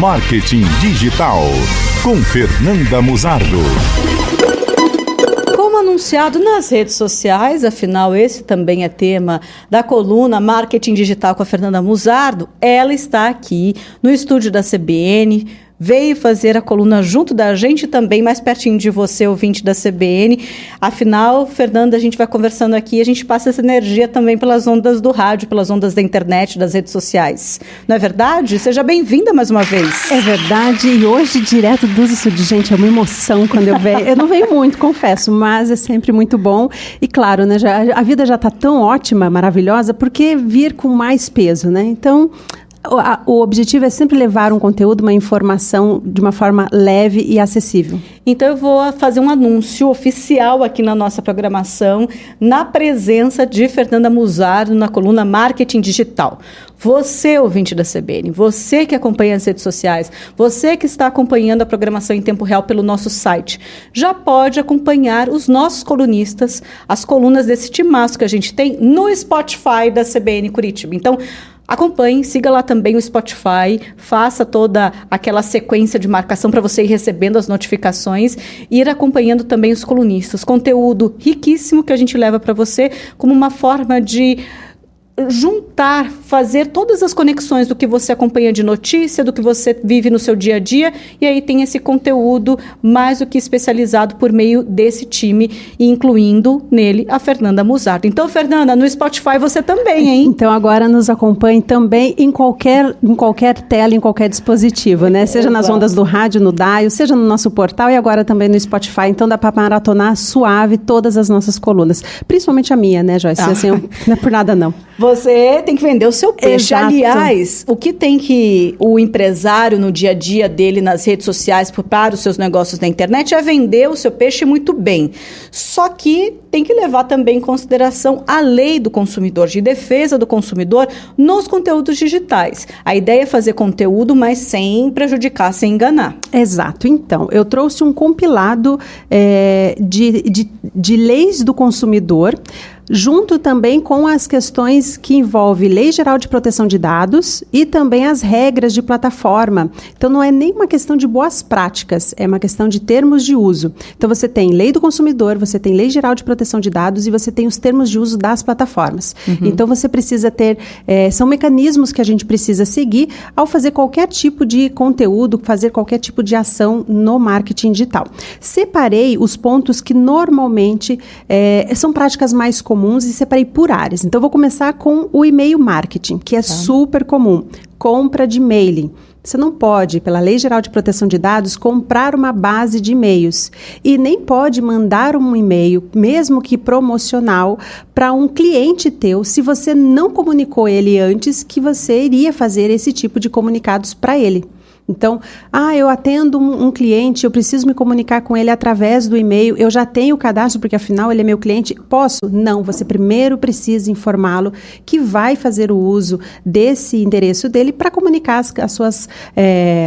Marketing Digital, com Fernanda Muzardo. Como anunciado nas redes sociais, afinal esse também é tema da coluna Marketing Digital com a Fernanda Muzardo, ela está aqui no estúdio da CBN, veio fazer a coluna junto da gente também, mais pertinho de você, ouvinte da CBN. Afinal, Fernanda, a gente vai conversando aqui, a gente passa essa energia também pelas ondas do rádio, pelas ondas da internet, das redes sociais. Não é verdade? Seja bem-vinda mais uma vez. É verdade, e hoje, direto dos estúdios, gente, é uma emoção quando eu venho. Eu não venho muito, confesso, mas é sempre muito bom. E claro, né, a vida já está tão ótima, maravilhosa, por que vir com mais peso, né? Então, o objetivo é sempre levar um conteúdo, uma informação de uma forma leve e acessível. Então eu vou fazer um anúncio oficial aqui na nossa programação, na presença de Fernanda Muzardo na coluna Marketing Digital. Você, ouvinte da CBN, você que acompanha as redes sociais, você que está acompanhando a programação em tempo real pelo nosso site, já pode acompanhar os nossos colunistas, as colunas desse timaço que a gente tem no Spotify da CBN Curitiba. Então, acompanhe, siga lá também o Spotify, faça toda aquela sequência de marcação para você ir recebendo as notificações e ir acompanhando também os colunistas. Conteúdo riquíssimo que a gente leva para você como uma forma de juntar, fazer todas as conexões do que você acompanha de notícia, do que você vive no seu dia a dia, e aí tem esse conteúdo mais do que especializado por meio desse time, incluindo nele a Fernanda Muzardo. Então, Fernanda, no Spotify você também, hein? Então, agora nos acompanhe também em qualquer tela, em qualquer dispositivo, né? Seja nas ondas do rádio, no Dial, seja no nosso portal e agora também no Spotify. Então, dá para maratonar suave todas as nossas colunas. Principalmente a minha, né, Joyce? Assim, não é por nada, não. Você tem que vender o seu peixe. Exato. Aliás, o que tem que o empresário no dia a dia dele nas redes sociais para os seus negócios na internet é vender o seu peixe muito bem. Só que tem que levar também em consideração a lei do consumidor, de defesa do consumidor nos conteúdos digitais. A ideia é fazer conteúdo, mas sem prejudicar, sem enganar. Exato. Então, eu trouxe um compilado de leis do consumidor, junto também com as questões que envolvem Lei Geral de Proteção de Dados e também as regras de plataforma. Então, não é nem uma questão de boas práticas, é uma questão de termos de uso. Então, você tem Lei do Consumidor, você tem Lei Geral de Proteção de Dados e você tem os termos de uso das plataformas. Então, você precisa ter, são mecanismos que a gente precisa seguir ao fazer qualquer tipo de conteúdo, fazer qualquer tipo de ação no marketing digital. Separei os pontos que normalmente são práticas mais comuns e separei por áreas. Então, vou começar com o e-mail marketing, que é super comum. Compra de mailing. Você não pode, pela Lei Geral de Proteção de Dados, comprar uma base de e-mails e nem pode mandar um e-mail, mesmo que promocional, para um cliente teu, se você não comunicou ele antes que você iria fazer esse tipo de comunicados para ele. Então, eu atendo um cliente, eu preciso me comunicar com ele através do e-mail, eu já tenho o cadastro porque afinal ele é meu cliente, posso? Não, você primeiro precisa informá-lo que vai fazer o uso desse endereço dele para comunicar as suas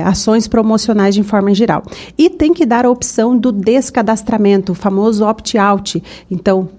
ações promocionais de forma geral. E tem que dar a opção do descadastramento, o famoso opt-out. Então,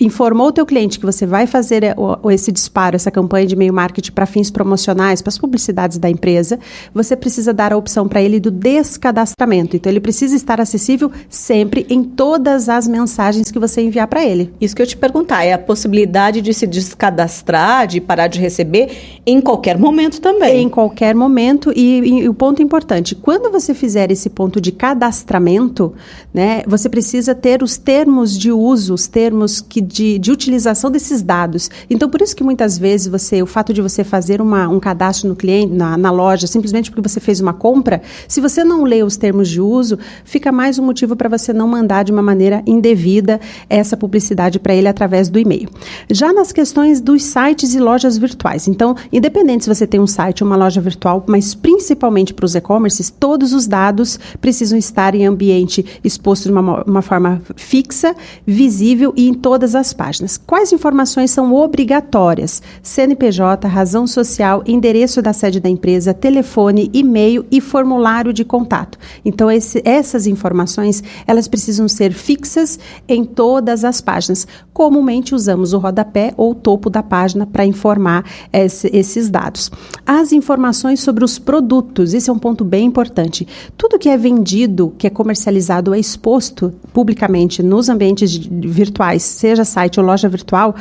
informou o teu cliente que você vai fazer esse disparo, essa campanha de e-mail marketing para fins promocionais, para as publicidades da empresa, você precisa dar a opção para ele do descadastramento. Então, ele precisa estar acessível sempre em todas as mensagens que você enviar para ele. Isso que eu te perguntar, é a possibilidade de se descadastrar, de parar de receber em qualquer momento também. Em qualquer momento e o ponto importante, quando você fizer esse ponto de cadastramento, né, você precisa ter os termos de uso, os termos de utilização desses dados. Então, por isso que muitas vezes o fato de você fazer um cadastro no cliente, na loja, simplesmente porque você fez uma compra, se você não lê os termos de uso, fica mais um motivo para você não mandar de uma maneira indevida essa publicidade para ele através do e-mail. Já nas questões dos sites e lojas virtuais, então, independente se você tem um site ou uma loja virtual, mas principalmente para os e-commerces, todos os dados precisam estar em ambiente exposto de uma forma fixa, visível e em todas as as páginas. Quais informações são obrigatórias? CNPJ, razão social, endereço da sede da empresa, telefone, e-mail e formulário de contato. Então, essas informações, elas precisam ser fixas em todas as páginas. Comumente usamos o rodapé ou o topo da página para informar esses dados. As informações sobre os produtos, esse é um ponto bem importante. Tudo que é vendido, que é comercializado, é exposto publicamente nos ambientes virtuais, seja site ou loja virtual,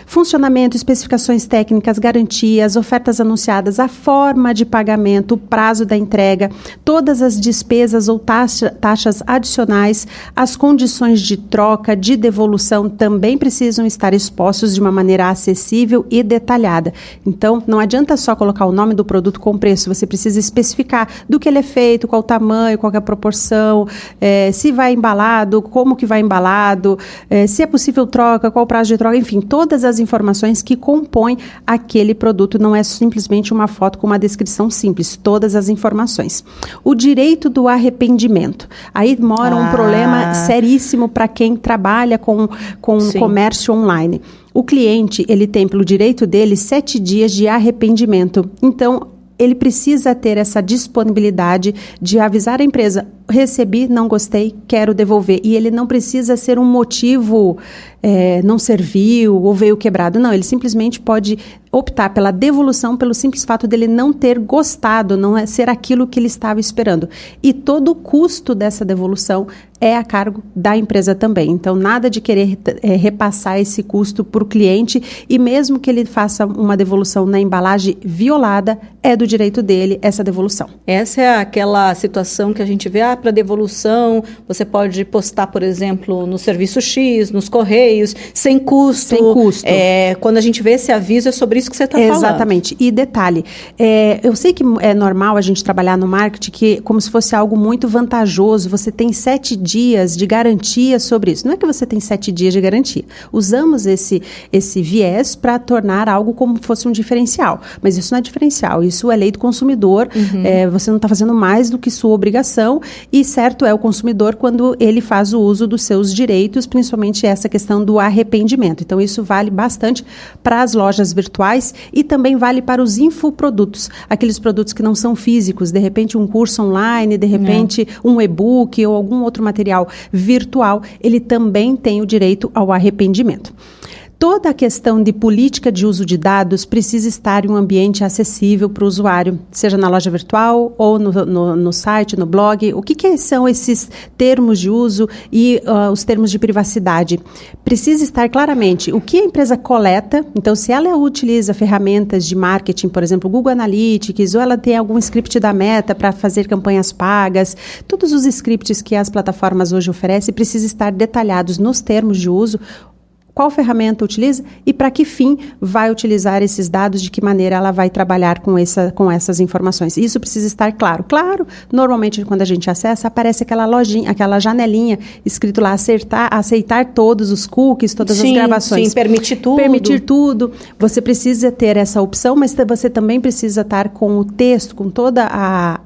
funcionamento, especificações técnicas, garantias, ofertas anunciadas, a forma de pagamento, o prazo da entrega, todas as despesas ou taxas adicionais, as condições de troca, de devolução também precisam estar expostos de uma maneira acessível e detalhada. Então, não adianta só colocar o nome do produto com preço, você precisa especificar do que ele é feito, qual o tamanho, qual é a proporção, se vai embalado, como que vai embalado, se é possível troca, qual o prazo de troca, enfim, todas as informações que compõem aquele produto. Não é simplesmente uma foto com uma descrição simples, todas as informações. O direito do arrependimento. Aí mora um problema seríssimo para quem trabalha com comércio online. O cliente, ele tem pelo direito dele 7 dias de arrependimento. Então, ele precisa ter essa disponibilidade de avisar a empresa: recebi, não gostei, quero devolver. E ele não precisa ser um motivo, não serviu ou veio quebrado. Não, ele simplesmente pode optar pela devolução pelo simples fato dele não ter gostado, não é ser aquilo que ele estava esperando. E todo o custo dessa devolução é a cargo da empresa também. Então, nada de querer repassar esse custo para o cliente, e mesmo que ele faça uma devolução na embalagem violada, é do direito dele essa devolução. Essa é aquela situação que a gente vê, para devolução, você pode postar, por exemplo, no serviço X, nos Correios, sem custo. Sem custo. Quando a gente vê esse aviso, é sobre isso que você está falando. Exatamente. E detalhe, eu sei que é normal a gente trabalhar no marketing como se fosse algo muito vantajoso, você tem 7 dias de garantia sobre isso. Não é que você tem 7 dias de garantia. Usamos esse viés para tornar algo como se fosse um diferencial. Mas isso não é diferencial, isso é lei do consumidor. Você não está fazendo mais do que sua obrigação, e certo é o consumidor quando ele faz o uso dos seus direitos, principalmente essa questão do arrependimento. Então, isso vale bastante para as lojas virtuais e também vale para os infoprodutos, aqueles produtos que não são físicos, de repente um curso online, de repente um e-book ou algum outro material virtual, ele também tem o direito ao arrependimento. Toda a questão de política de uso de dados precisa estar em um ambiente acessível para o usuário, seja na loja virtual ou no site, no blog. O que são esses termos de uso e os termos de privacidade? Precisa estar claramente o que a empresa coleta. Então, se ela utiliza ferramentas de marketing, por exemplo, Google Analytics, ou ela tem algum script da Meta para fazer campanhas pagas, todos os scripts que as plataformas hoje oferecem precisam estar detalhados nos termos de uso. Qual ferramenta utiliza e para que fim vai utilizar esses dados, de que maneira ela vai trabalhar com essas informações. Isso precisa estar claro. Claro, normalmente quando a gente acessa, aparece aquela lojinha, aquela janelinha escrito lá, aceitar todos os cookies, todas as gravações. Sim, permitir tudo. Permitir tudo. Você precisa ter essa opção, mas você também precisa estar com o texto, com todos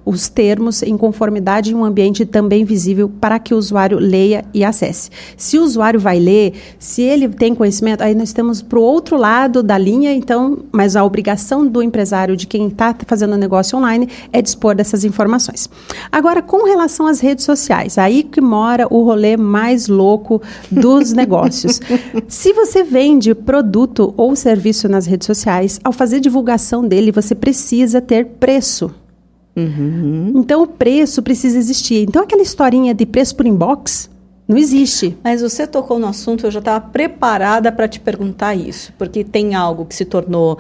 os termos em conformidade em um ambiente também visível para que o usuário leia e acesse. Se o usuário vai ler, se ele tem conhecimento, aí nós estamos para o outro lado da linha, então, mas a obrigação do empresário, de quem está fazendo negócio online, é dispor dessas informações. Agora, com relação às redes sociais, aí que mora o rolê mais louco dos negócios. Se você vende produto ou serviço nas redes sociais, ao fazer divulgação dele, você precisa ter preço. Então, o preço precisa existir. Então, aquela historinha de preço por inbox não existe. Mas você tocou no assunto, eu já estava preparada para te perguntar isso, porque tem algo que se tornou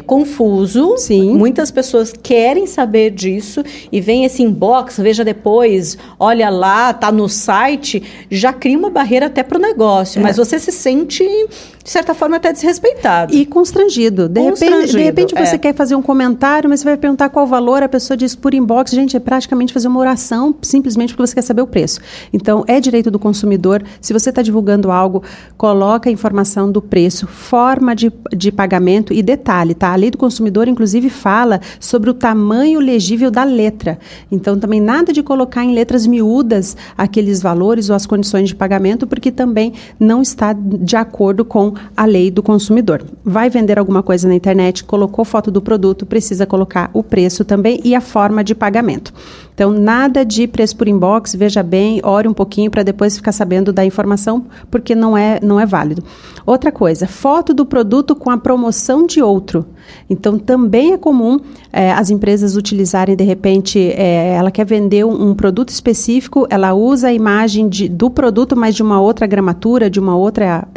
confuso. Sim. Muitas pessoas querem saber disso e vem esse inbox, veja depois, olha lá, tá no site, já cria uma barreira até para o negócio, mas você se sente, de certa forma, até desrespeitado. E constrangido. De repente você quer fazer um comentário, mas você vai perguntar qual o valor, a pessoa diz por inbox. Gente, é praticamente fazer uma oração, simplesmente porque você quer saber o preço. Então, é direito do consumidor, se você está divulgando algo, coloca a informação do preço, forma de pagamento e detalhe, tá? A lei do consumidor, inclusive, fala sobre o tamanho legível da letra. Então, também nada de colocar em letras miúdas aqueles valores ou as condições de pagamento, porque também não está de acordo com a lei do consumidor. Vai vender alguma coisa na internet, colocou foto do produto, precisa colocar o preço também e a forma de pagamento. Então, nada de preço por inbox, veja bem, ore um pouquinho para depois ficar sabendo da informação, porque não é válido. Outra coisa, foto do produto com a promoção de outro. Então, também é comum as empresas utilizarem, de repente, ela quer vender um produto específico, ela usa a imagem do produto, mas de uma outra gramatura, de uma outra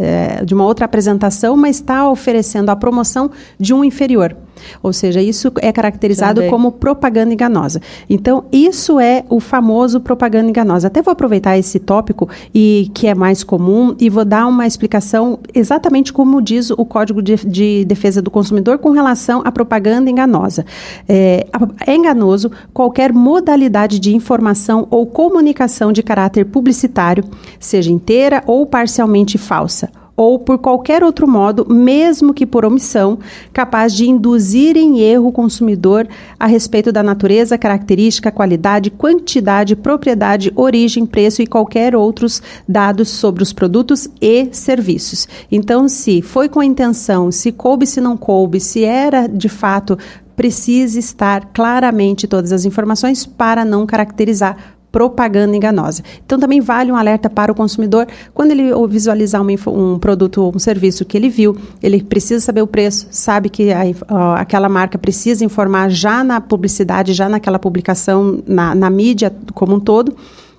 apresentação, mas está oferecendo a promoção de um inferior. Ou seja, isso é caracterizado também como propaganda enganosa. Então, isso é o famoso propaganda enganosa. Até vou aproveitar esse tópico, que é mais comum, e vou dar uma explicação exatamente como diz o Código de Defesa do Consumidor com relação à propaganda enganosa. É enganoso qualquer modalidade de informação ou comunicação de caráter publicitário, seja inteira ou parcialmente falsa, ou por qualquer outro modo, mesmo que por omissão, capaz de induzir em erro o consumidor a respeito da natureza, característica, qualidade, quantidade, propriedade, origem, preço e qualquer outros dados sobre os produtos e serviços. Então, se foi com a intenção, se coube, se não coube, se era de fato, precisa estar claramente todas as informações para não caracterizar propaganda enganosa. Então, também vale um alerta para o consumidor, quando ele visualizar um produto ou um serviço que ele viu, ele precisa saber o preço, sabe que aquela marca precisa informar já na publicidade, já naquela publicação, na mídia como um todo.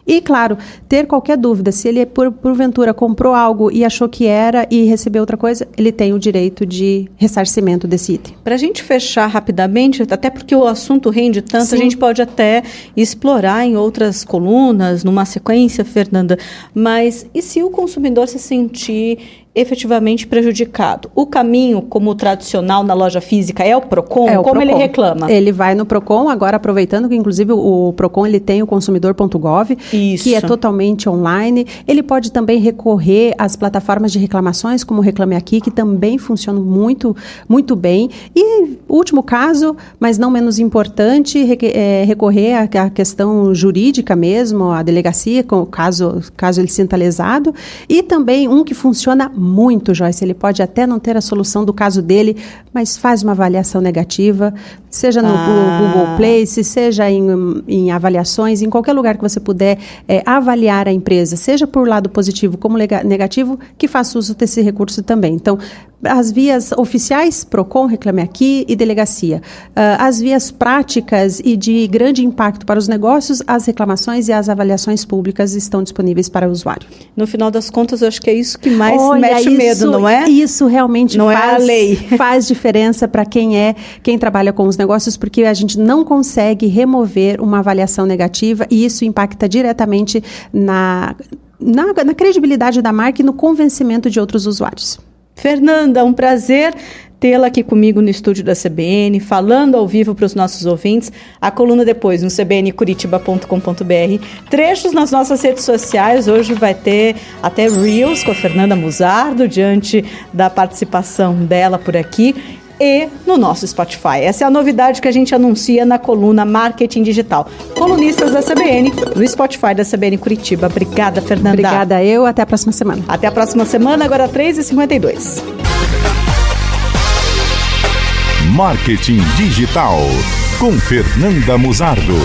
E, claro, ter qualquer dúvida, se ele porventura comprou algo e achou que era e recebeu outra coisa, ele tem o direito de ressarcimento desse item. Para a gente fechar rapidamente, até porque o assunto rende tanto, Sim. A gente pode até explorar em outras colunas, numa sequência, Fernanda, mas e se o consumidor se sentir efetivamente prejudicado? O caminho, como o tradicional na loja física, é o PROCON? Como Procon. Ele reclama? Ele vai no PROCON, agora aproveitando que inclusive o PROCON ele tem o consumidor.gov, que é totalmente online. Ele pode também recorrer às plataformas de reclamações, como o Reclame Aqui, que também funcionam muito, muito bem. E último caso, mas não menos importante, recorrer à questão jurídica mesmo, à delegacia, caso ele se sinta lesado. E também um que funciona muito, Joyce, ele pode até não ter a solução do caso dele, mas faz uma avaliação negativa, seja no Google Play, seja em avaliações, em qualquer lugar que você puder avaliar a empresa, seja por lado positivo como negativo, que faça uso desse recurso também. Então, as vias oficiais, PROCON, Reclame Aqui e delegacia. As vias práticas e de grande impacto para os negócios, as reclamações e as avaliações públicas estão disponíveis para o usuário. No final das contas, eu acho que é isso que mais mete medo, não é? Isso realmente não é a lei. Faz diferença para quem trabalha com os negócios, porque a gente não consegue remover uma avaliação negativa e isso impacta diretamente na credibilidade da marca e no convencimento de outros usuários. Fernanda, um prazer tê-la aqui comigo no estúdio da CBN, falando ao vivo para os nossos ouvintes. A coluna depois no cbncuritiba.com.br, trechos nas nossas redes sociais. Hoje vai ter até Reels com a Fernanda Musardo, diante da participação dela por aqui, e no nosso Spotify. Essa é a novidade que a gente anuncia na coluna Marketing Digital. Colunistas da CBN, no Spotify da CBN Curitiba. Obrigada, Fernanda. Obrigada até a próxima semana. Até a próxima semana, agora 3h52. Marketing Digital, com Fernanda Musardo.